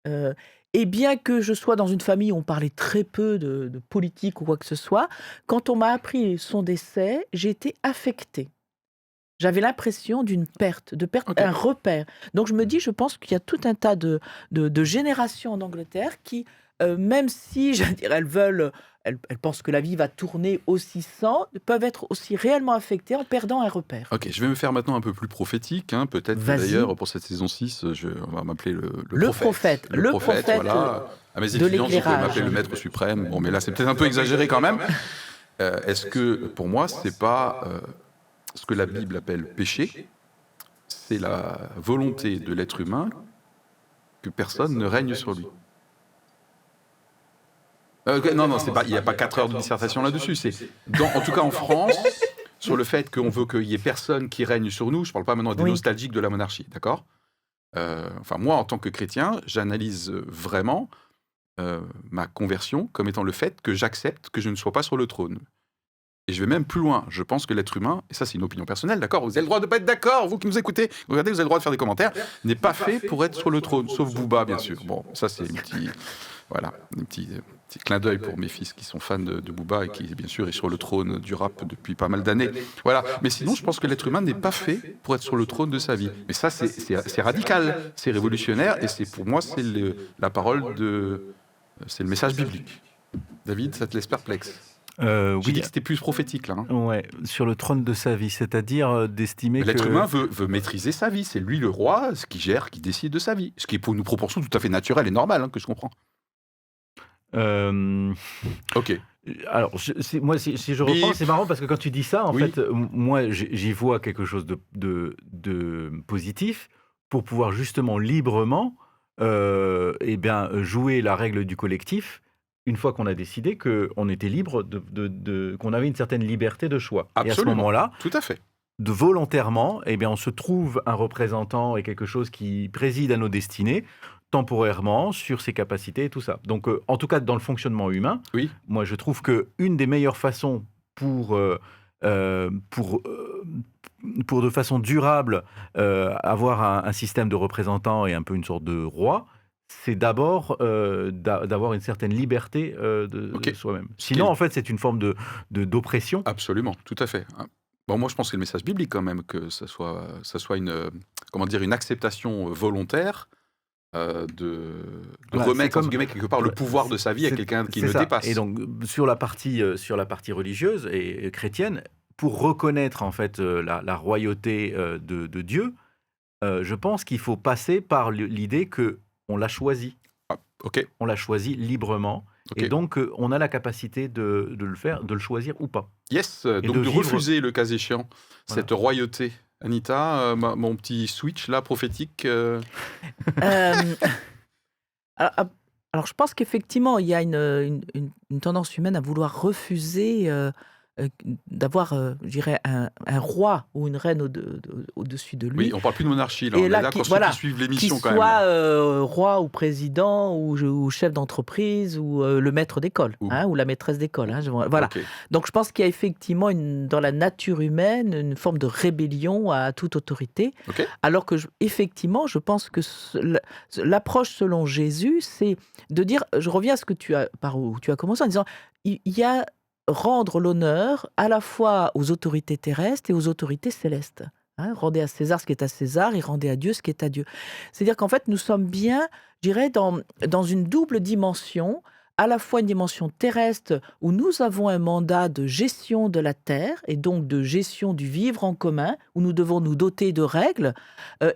euh, et bien que je sois dans une famille où on parlait très peu de politique ou quoi que ce soit, quand on m'a appris son décès, j'ai été affectée. J'avais l'impression d'une perte, Ok. un repère. Donc je me dis, je pense qu'il y a tout un tas de générations en Angleterre qui, même si, je dirais, elles pensent que la vie va tourner aussi sans, peuvent être aussi réellement affectées en perdant un repère. Ok, je vais me faire maintenant un peu plus prophétique. Peut-être que Vas-y. d'ailleurs, pour cette saison 6, on va m'appeler le Le prophète. Le prophète, voilà. À mes de étudiants, vous pouvez l'éclairage. m'appeler le maître suprême. Bon, mais là, c'est peut-être un peu exagéré quand même. Est-ce que, pour moi, c'est pas ce que la Bible appelle péché? C'est la volonté de l'être humain que personne ne règne sur lui. Non, c'est pas, il n'y a pas 4 heures de dissertation là-dessus. En tout cas en France, sur le fait qu'on veut qu'il y ait personne qui règne sur nous. Je ne parle pas maintenant des Oui. nostalgiques de la monarchie, d'accord? Enfin, moi, en tant que chrétien, j'analyse vraiment ma conversion comme étant le fait que j'accepte que je ne sois pas sur le trône. Et je vais même plus loin. Je pense que l'être humain, et ça c'est une opinion personnelle, d'accord? Vous avez le droit de ne pas être d'accord, vous qui nous écoutez, regardez, vous avez le droit de faire des commentaires, n'est pas fait pour être sur le trône, sauf Booba, bien sûr. Bon, ça c'est un petit clin d'œil pour mes fils qui sont fans de Booba et qui, bien sûr, est sur le trône du rap depuis pas mal d'années. Voilà. Mais sinon, je pense que l'être humain n'est pas fait pour être sur le trône de sa vie. Mais ça, c'est radical, c'est révolutionnaire, et pour moi, c'est la parole c'est le message biblique. David, ça te laisse perplexe? J'ai Oui, dit que c'était plus prophétique, là. ouais, sur le trône de sa vie, c'est-à-dire d'estimer que... L'être humain veut maîtriser sa vie. C'est lui le roi, ce qui gère, qui décide de sa vie. Ce qui est pour nous proportions tout à fait naturel et normal, que je comprends. Ok. Alors, moi, si je reprends, Bip. c'est marrant parce que quand tu dis ça, en Oui. fait, moi, j'y vois quelque chose de positif pour pouvoir justement librement jouer la règle du collectif une fois qu'on a décidé qu'on était libre, qu'on avait une certaine liberté de choix. Et à ce Absolument. moment-là, Tout à fait. volontairement, on se trouve un représentant et quelque chose qui préside à nos destinées, temporairement, sur ses capacités et tout ça. Donc, en tout cas, dans le fonctionnement humain, Oui. moi, je trouve qu'une des meilleures façons pour de façon durable, avoir un système de représentants et un peu une sorte de roi, c'est d'abord d'avoir une certaine liberté de soi-même. Sinon, en fait, c'est une forme d'oppression. Absolument, tout à fait. Bon, moi, je pense que c'est le message biblique quand même, que ça soit une acceptation volontaire de Voilà, remettre, c'est entre guillemets, quelque part, le pouvoir de sa vie à c'est- quelqu'un qui c'est le ça. dépasse. Et donc, sur la partie religieuse et chrétienne, pour reconnaître en fait la royauté de Dieu, je pense qu'il faut passer par l'idée que on l'a choisi. Ok, On l'a choisi librement. ok. Et donc, on a la capacité de le faire, de le choisir ou pas. Yes, donc de de vivre- refuser, le cas échéant, Voilà. cette royauté. Anita, mon petit switch là, prophétique. Euh, alors, je pense qu'effectivement, il y a une tendance humaine à vouloir refuser d'avoir, je dirais, un roi ou une reine au-dessus de lui. Oui, on parle plus de monarchie là. Et On est là, là qui- pour ceux voilà, qui suivent Qui l'émission quand soit même. roi ou président ou chef d'entreprise ou le maître d'école ou la maîtresse d'école. Voilà. Ok. Donc je pense qu'il y a effectivement dans la nature humaine une forme de rébellion à toute autorité. Ok. Alors que effectivement, je pense que l'approche selon Jésus, c'est de dire, je reviens à par où tu as commencé en disant, il y a rendre l'honneur à la fois aux autorités terrestres et aux autorités célestes. Rendez à César ce qui est à César et rendez à Dieu ce qui est à Dieu. C'est-à-dire qu'en fait, nous sommes bien, je dirais, dans une double dimension à la fois une dimension terrestre où nous avons un mandat de gestion de la terre et donc de gestion du vivre en commun, où nous devons nous doter de règles,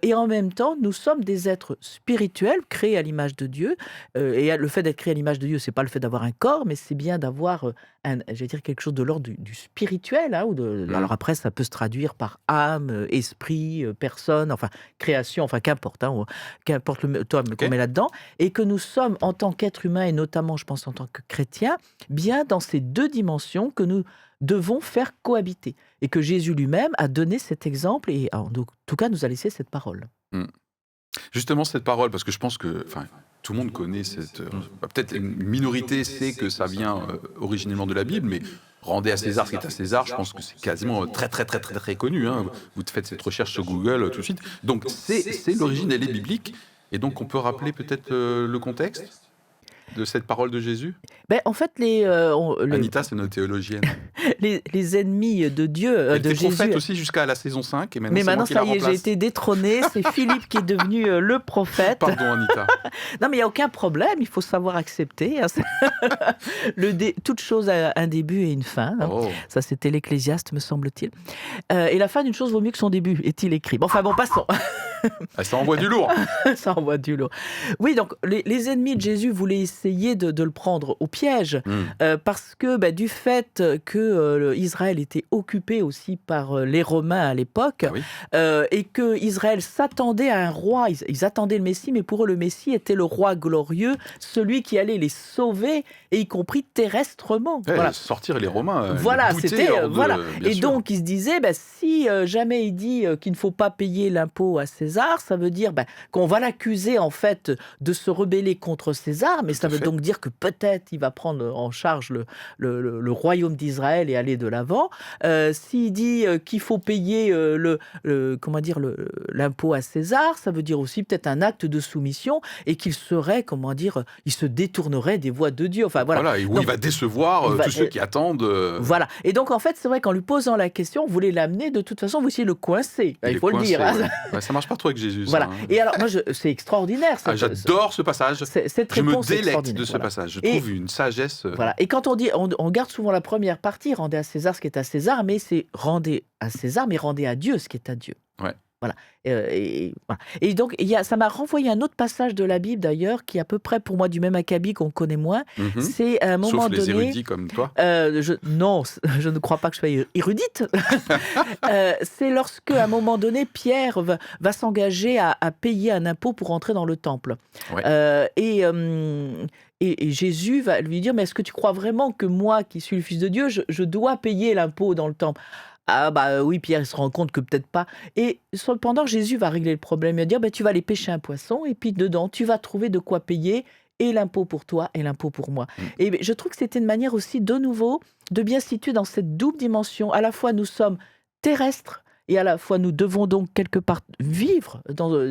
et en même temps, nous sommes des êtres spirituels créés à l'image de Dieu. Et le fait d'être créé à l'image de Dieu, c'est pas le fait d'avoir un corps, mais c'est bien d'avoir quelque chose de l'ordre du spirituel. Hein, alors après, ça peut se traduire par âme, esprit, personne, enfin création, enfin qu'importe, hein, qu'importe le terme qu'on met là-dedans, et que nous sommes en tant qu'êtres humains, et notamment, je pense, en tant que chrétiens, bien dans ces deux dimensions que nous devons faire cohabiter. Et que Jésus lui-même a donné cet exemple, et en tout cas nous a laissé cette parole. Justement, cette parole, parce que je pense que tout le monde connaît cette... peut-être une minorité sait que ça vient originellement de la Bible, mais rendez à César ce qui est à César, je pense que c'est quasiment très, très, très, très, très connu. Hein. Vous faites cette recherche sur Google tout de suite. Donc, c'est l'origine, elle est biblique. Et donc, on peut rappeler peut-être le contexte de cette parole de Jésus? En fait, Anita, c'est notre théologienne. les ennemis de Dieu, Elle de était Jésus. prophète aussi jusqu'à la saison 5. Et Mais maintenant, ça y est, j'ai été détrônée. C'est Philippe qui est devenu le prophète. Pardon, Anita. Non, mais il n'y a aucun problème. Il faut savoir accepter. Hein. Toute chose a un début et une fin. Hein. Oh. Ça, c'était l'Ecclésiaste, me semble-t-il. Et la fin d'une chose vaut mieux que son début, est-il écrit. Bon, passons. Ça envoie du lourd. Ça envoie du lourd. Oui, donc les ennemis de Jésus voulaient essayer de le prendre au piège parce que du fait que Israël était occupé aussi par les Romains à l'époque et que Israël s'attendait à un roi, ils attendaient le Messie, mais pour eux le Messie était le roi glorieux, celui qui allait les sauver, et y compris terrestrement. Sortir les Romains. C'était et sûr. donc ils se disaient si jamais il dit qu'il ne faut pas payer l'impôt à César, ça veut dire qu'on va l'accuser en fait de se rebeller contre César, mais ça veut donc dire que peut-être il va prendre en charge le royaume d'Israël et aller de l'avant. S'il dit qu'il faut payer l'impôt à César, ça veut dire aussi peut-être un acte de soumission et qu'il serait, il se détournerait des voies de Dieu. Enfin, et où il va décevoir tous ceux qui attendent. Voilà. Et donc en fait, c'est vrai qu'en lui posant la question, vous voulez l'amener, de toute façon, vous essayez de le coincer. Il faut le dire. Hein. Ça marche pas trop avec Jésus. Voilà. Ça, hein. Et alors, moi, c'est extraordinaire. J'adore ce passage. Cette Je me réponse délecte de ce passage. Je trouve une sagesse. Voilà. Et quand on dit, on garde souvent la première partie, rendez à César ce qui est à César, mais c'est rendez à César, mais rendez à Dieu ce qui est à Dieu. Ouais. Voilà. Et donc, ça m'a renvoyé un autre passage de la Bible, d'ailleurs, qui est à peu près pour moi du même acabit qu'on connaît moins. C'est à un moment donné. Sauf les érudits comme toi. Non, je ne crois pas que je sois érudite. C'est lorsque, à un moment donné, Pierre va s'engager à payer un impôt pour entrer dans le temple. Ouais. Et Jésus va lui dire, mais est-ce que tu crois vraiment que moi, qui suis le Fils de Dieu, je dois payer l'impôt dans le temple ? Ah oui, Pierre, il se rend compte que peut-être pas. Et cependant, Jésus va régler le problème. Il va dire, tu vas aller pêcher un poisson, et puis dedans, tu vas trouver de quoi payer, et l'impôt pour toi, et l'impôt pour moi. Et je trouve que c'était une manière aussi, de nouveau, de bien situer dans cette double dimension. À la fois, nous sommes terrestres, et à la fois, nous devons donc quelque part vivre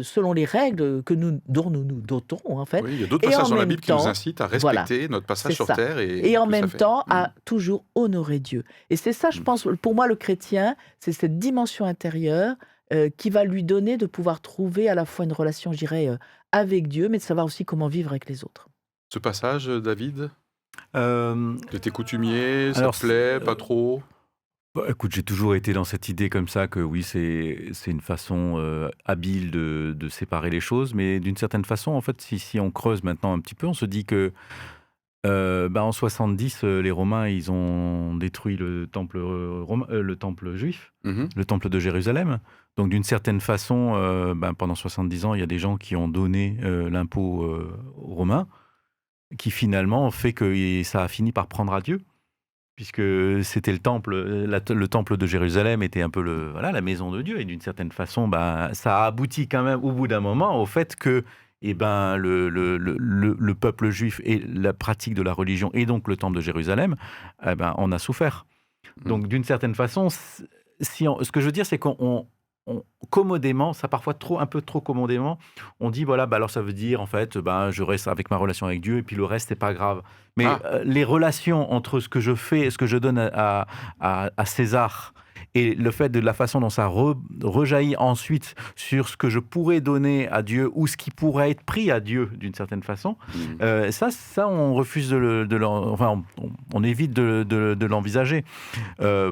selon les règles dont nous nous dotons, en fait. Oui, il y a d'autres passages dans la Bible qui nous incitent à respecter notre passage sur terre. Et en même temps, à toujours honorer Dieu. Et c'est ça, je pense, pour moi, le chrétien, c'est cette dimension intérieure qui va lui donner de pouvoir trouver à la fois une relation, je dirais, avec Dieu, mais de savoir aussi comment vivre avec les autres. Ce passage, David, de tes coutumiers, ça te plaît, pas trop? Écoute, j'ai toujours été dans cette idée comme ça que oui, c'est une façon habile de séparer les choses, mais d'une certaine façon, en fait, si on creuse maintenant un petit peu, on se dit que en 70, les Romains, ils ont détruit le temple juif, le temple de Jérusalem. Donc d'une certaine façon, pendant 70 ans, il y a des gens qui ont donné l'impôt aux Romains, qui finalement fait que ça a fini par prendre à Dieu. Puisque c'était le temple de Jérusalem était un peu la maison de Dieu, et d'une certaine façon, ça a abouti quand même au bout d'un moment au fait que le peuple juif et la pratique de la religion, et donc le temple de Jérusalem, on a souffert. Donc d'une certaine façon, ce que je veux dire, c'est qu'on commodément, ça parfois un peu trop commodément, on dit alors ça veut dire en fait je reste avec ma relation avec Dieu et puis le reste c'est pas grave. Mais les relations entre ce que je fais et ce que je donne à César Et le fait de la façon dont ça rejaillit ensuite sur ce que je pourrais donner à Dieu ou ce qui pourrait être pris à Dieu d'une certaine façon, ça on refuse on évite de l'envisager.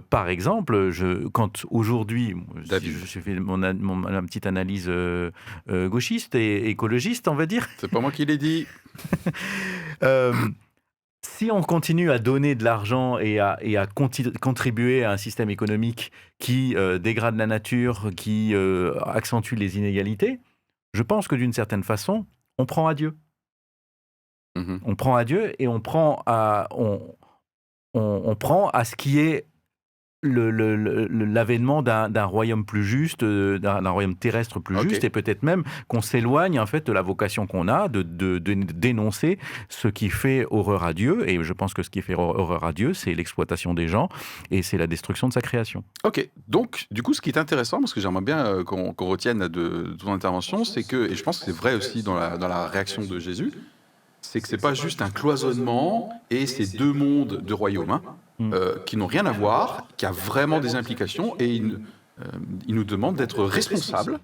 Par exemple, quand aujourd'hui, je fais ma petite analyse gauchiste et écologiste, on va dire. C'est pas moi qui l'ai dit. Si on continue à donner de l'argent et à contribuer à un système économique qui dégrade la nature, qui accentue les inégalités, je pense que d'une certaine façon, on prend à Dieu. On prend à Dieu et on prend à ce qui est l'avènement d'un royaume plus juste, d'un royaume terrestre plus juste, et peut-être même qu'on s'éloigne en fait de la vocation qu'on a de dénoncer ce qui fait horreur à Dieu. Et je pense que ce qui fait horreur à Dieu, c'est l'exploitation des gens et c'est la destruction de sa création. Ok, donc du coup, ce qui est intéressant, parce que j'aimerais bien qu'on retienne de ton intervention, c'est que, et je pense que c'est vrai aussi dans la réaction de Jésus, c'est que c'est pas juste un cloisonnement et ces deux mondes de royaumes qui n'ont rien à voir, qui a vraiment des implications, et il nous demande d'être responsables,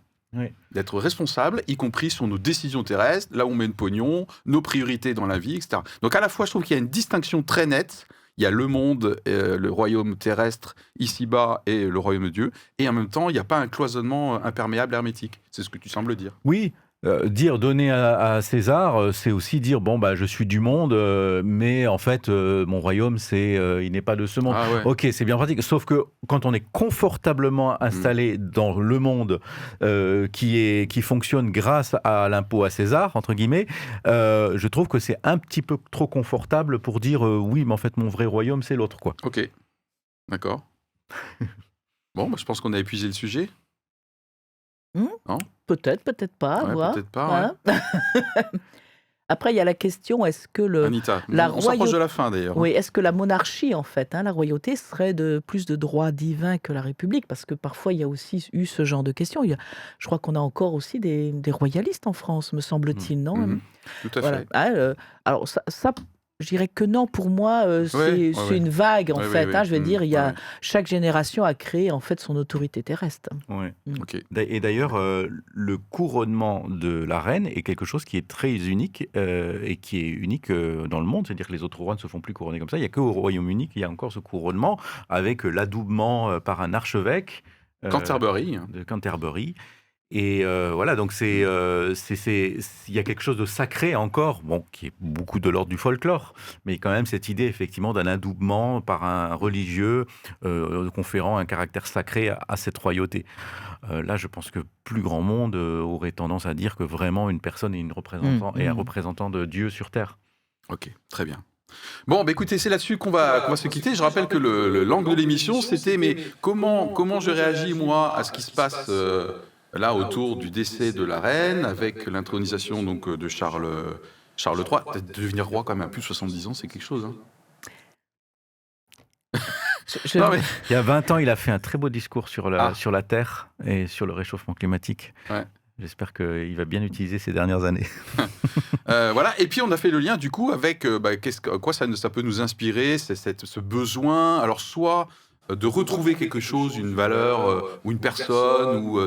y compris sur nos décisions terrestres, là où on met le pognon, nos priorités dans la vie, etc. Donc à la fois, je trouve qu'il y a une distinction très nette. Il y a le monde, le royaume terrestre ici-bas et le royaume de Dieu, et en même temps, il n'y a pas un cloisonnement imperméable, hermétique. C'est ce que tu sembles dire. Oui. Donner à César, c'est aussi dire je suis du monde, mais en fait mon royaume il n'est pas de ce monde. Ah ouais. Ok, c'est bien pratique. Sauf que quand on est confortablement installé dans le monde qui fonctionne grâce à l'impôt à César entre guillemets, je trouve que c'est un petit peu trop confortable pour dire oui, mais en fait mon vrai royaume c'est l'autre, quoi. Ok, d'accord. Bon, je pense qu'on a épuisé le sujet. Non ? Peut-être pas. Ouais, peut-être pas. Ouais. Après, il y a la question, est-ce que Anita, on s'approche de la fin d'ailleurs. Oui, est-ce que la monarchie, en fait, la royauté, serait de plus de droits divins que la République? Parce que parfois, il y a aussi eu ce genre de questions. Je crois qu'on a encore aussi des royalistes en France, me semble-t-il, non? Tout à fait. Alors, ça, je dirais que non, pour moi, c'est une vague, en fait. Je veux dire, chaque génération a créé, en fait, son autorité terrestre. Ouais. Okay. Et d'ailleurs, le couronnement de la reine est quelque chose qui est très unique et qui est unique dans le monde. C'est-à-dire que les autres rois ne se font plus couronner comme ça. Il n'y a qu'au Royaume-Uni qu'il y a encore ce couronnement avec l'adoubement par un archevêque. Canterbury. De Canterbury. Et voilà, donc il y a quelque chose de sacré encore, qui est beaucoup de l'ordre du folklore, mais quand même cette idée effectivement d'un adoubement par un religieux conférant un caractère sacré à cette royauté. Là, je pense que plus grand monde aurait tendance à dire que vraiment une personne est un représentant de Dieu sur terre. Ok, très bien. Bon, écoutez, c'est là-dessus qu'on va se quitter. Je rappelle que l'angle de l'émission, c'était mais comment je réagis moi à ce qui se passe là, autour du décès de la reine, avec l'intronisation donc de Charles III. Devenir roi quand même à plus de 70 ans, c'est quelque chose. Non, mais... Il y a 20 ans, il a fait un très beau discours sur la Terre et sur le réchauffement climatique. Ouais. J'espère qu'il va bien utiliser ces dernières années. Voilà. Et puis on a fait le lien du coup avec quoi ça peut nous inspirer, ce besoin. Alors soit de retrouver quelque chose, une valeur ou une personne ou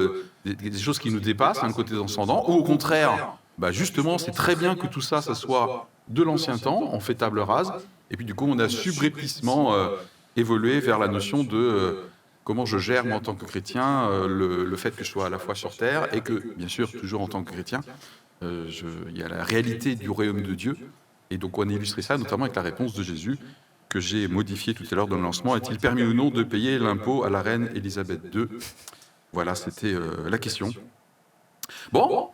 des choses qui nous dépassent, un côté transcendant, ou au contraire, justement, c'est très bien que tout ça soit de l'ancien temps, on fait table rase, et puis du coup, on a subrepticement évolué vers la notion de comment je gère, moi, en tant que chrétien, le fait que je sois à la fois sur terre, et que, bien sûr, toujours en tant que chrétien, il y a la réalité du royaume de Dieu, et donc on a illustré ça notamment avec la réponse de Jésus, que j'ai modifié tout à l'heure dans le lancement. Est-il permis ou non de payer l'impôt à la reine Élisabeth II ? Voilà, c'était la question. Bon.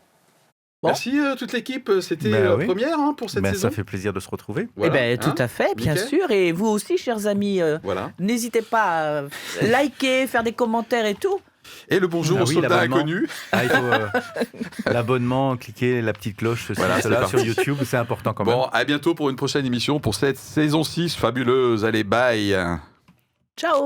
Merci toute l'équipe, c'était la première pour cette saison. Ça fait plaisir de se retrouver. Voilà. Tout à fait, bien sûr. Et vous aussi, chers amis, n'hésitez pas à liker, faire des commentaires et tout. Et le bonjour aux soldats inconnus. Il faut l'abonnement, cliquer la petite cloche sur YouTube, c'est important quand même. Bon, à bientôt pour une prochaine émission pour cette saison 6 fabuleuse. Allez, bye. Ciao.